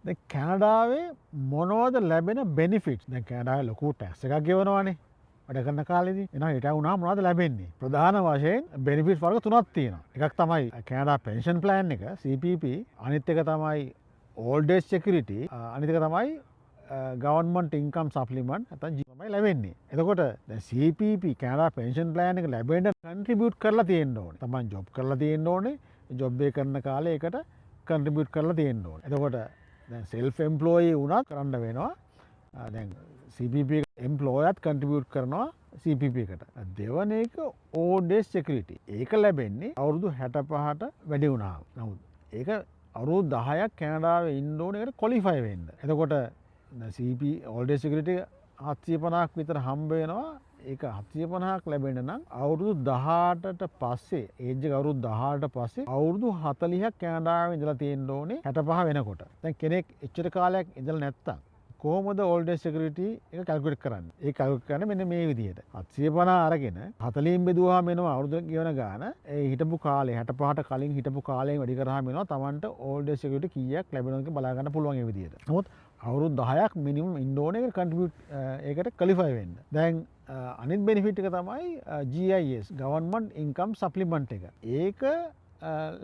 දැන් කැනඩාවේ මොනවද ලැබෙන බෙනිෆිට්ස්? දැන් කැනඩාවේ ලොකු ටැක්ස් එකක් ගෙවනවානේ. වැඩ කරන කාලෙදී. එහෙනම් ඊට වුණාම මොනවද ලැබෙන්නේ? ප්‍රධාන වශයෙන් බෙනිෆිට් වර්ග තුනක් තියෙනවා. එකක් තමයි කැනඩා පෙන්ෂන් ප්ලෑන් එක CPP, අනිත් එක තමයි ඕල්ඩ් ඒජ් සිකියුරිටි, අනිත් එක තමයි ගවර්න්මන්ට් ඉන්කම් සප්ලිමන්ට් නැත්නම් තමයි ලැබෙන්නේ. එතකොට දැන් CPP කැනඩා පෙන්ෂන් ප්ලෑන් එක ලැබෙන්න කන්ට්‍රිබියුට් කරලා තියෙන්න ඕනේ. තමන් ජොබ් කරලා තියෙන්න ඕනේ. ජොබ් එක කරන කාලේ ඒකට කන්ට්‍රිබියුට් කරලා තියෙන්න ඕනේ. එතකොට දැන් සෙල්ෆ් එම්ප්ලොයී වුණත් කරන්න වෙනවා. දැන් CPP එම්ප්ලොයර්ත් කන්ට්‍රිබියුට් කරනවා CPP එකට. දෙවන එක ඕල්ඩ් ඒජ් සිකියුරිටි. ඒක ලැබෙන්නේ අවුරුදු 65ට වැඩි වුණාම. නමුත් ඒක අවුරුදු 10ක් කැනඩාවේ ඉන්න ඕනේ ඒකට ක්වොලිෆයි වෙන්න. එතකොට CP ඕල්ඩ් ඒජ් සිකියුරිටි 750ක් විතර හම්බ වෙනවා. ඒක 750ක් ලැබෙන්න නම් අවුරුදු 18ට පස්සේ ඒජ් එක අවුරුදු 18ට පස්සේ අවුරුදු 40ක් කැනඩාවේ ඉඳලා තියෙන්න ඕනේ 65 වෙනකොට. දැන් කෙනෙක් එච්චර කාලයක් ඉඳලා නැත්තම් කොහොමද ඕල්ඩ් ඒජ් සිකියුරිටි එක කැල්කියුලේට් කරන්නේ? ඒක කැල්කියුලේට් කරන්නේ මෙන්න මේ විදිහට. 750 අරගෙන 40න් බෙදුවාම එනවා අවුරුදු ගෙවන ගාන. ඒ හිටපු කාලේ 65ට කලින් හිටපු කාලයෙන් වැඩි කරාම එනවා Tamanට ඕල්ඩ් ඒජ් සිකියුරිටි කීයක් ලැබෙනවද කියලා බලා ගන්න පුළුවන් ඒ විදිහට. නමුත් අවුරුදු 10ක් මිනිමම් ඉන්න ඕනේ ඒක කන්ට්‍රිබියුට් ඒකට ක්වොලිෆයි වෙන්න. දැන් අනිත් බෙනිෆිට් එක තමයි GIS ගවර්න්මන්ට් ඉන්කම් සප්ලිමන්ට් එක. ඒක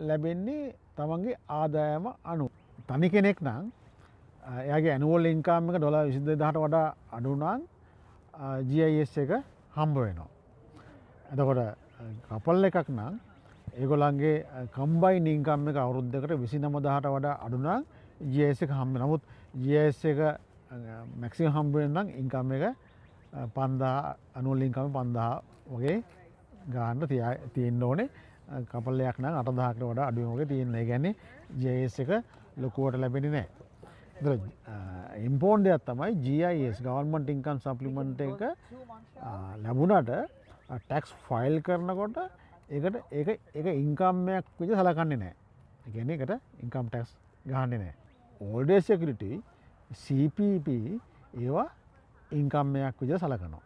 ලැබෙන්නේ තමන්ගේ ආදායම අනුව. තනි කෙනෙක් නම් එයාගේ ඇනුවල් ඉන්කම් එක ඩොලර් 22000ට වඩා අඩු නම් GIS එක හම්බ වෙනවා. එතකොට කපල් එකක් නම් ඒගොල්ලන්ගේ කම්බයින් ඉන්කම් එක අවුරුද්දකට 29000ට වඩා අඩු නම් GIS එක හම්බ වෙනවා. නමුත් GIS එක මැක්සිමම් හම්බ වෙන නම් ඉන්කම් එක 5000 අනුවල් ඉන්කම් 5000 වගේ ගානට තියෙන්න ඕනේ. කපල් එකක් නම් 8000කට වඩා අඩු වගේ තියෙනවා. ඒ කියන්නේ GIS එක ලොකුවට ලැබෙන්නේ නැහැ. ඉම්පෝර්ට් දෙයක් තමයි GIS ගවර්න්මන්ට් ඉන්කම් සප්ලිමන්ට් එක ලැබුණට ටැක්ස් ෆයිල් කරනකොට ඒක ඉන්කම් එකක් විදිහට සලකන්නේ නැහැ. ඒ කියන්නේ ඒකට ඉන්කම් ටැක්ස් ගහන්නේ නැහැ. ඕල්ඩ් ඒජ් සිකියුරිටි CPP ඒවා ඉන්කම් එකක් විදිහට සලකනවා.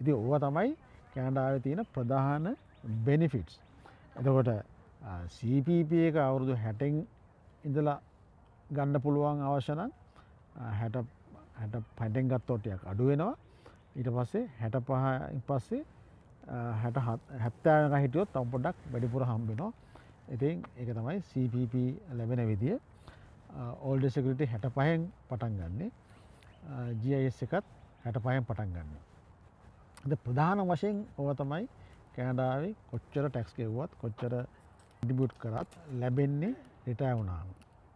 ඉතින් ඕවා තමයි කැනඩාවේ තියෙන ප්‍රධාන බෙනිෆිට්ස්. එතකොට CPP එක අවුරුදු 60න් ඉඳලා ගන්න පුළුවන් අවශ්‍ය නම් 60න් ගත්තොත් ටිකක් අඩු වෙනවා. ඊට පස්සේ 65න් පස්සේ 70 වෙනකන් හිටියොත් තව පොඩ්ඩක් වැඩිපුර හම්බ වෙනවා. ඉතින් ඒක තමයි CPP ලැබෙන විදිය. ඕල්ඩ් ඒජ් සිකියුරිටි 65න් පටන් ගන්නෙ. GIS එකත් 65න් පටන් ගන්නෙ. ඉතින් ප්‍රධාන වශයෙන් ඕවා තමයි කැනඩාවේ කොච්චර ටැක්ස් ගෙවුවත් කොච්චර කන්ට්‍රිබියුට් කරත් ලැබෙන්නේ රිටයර් වුණාම.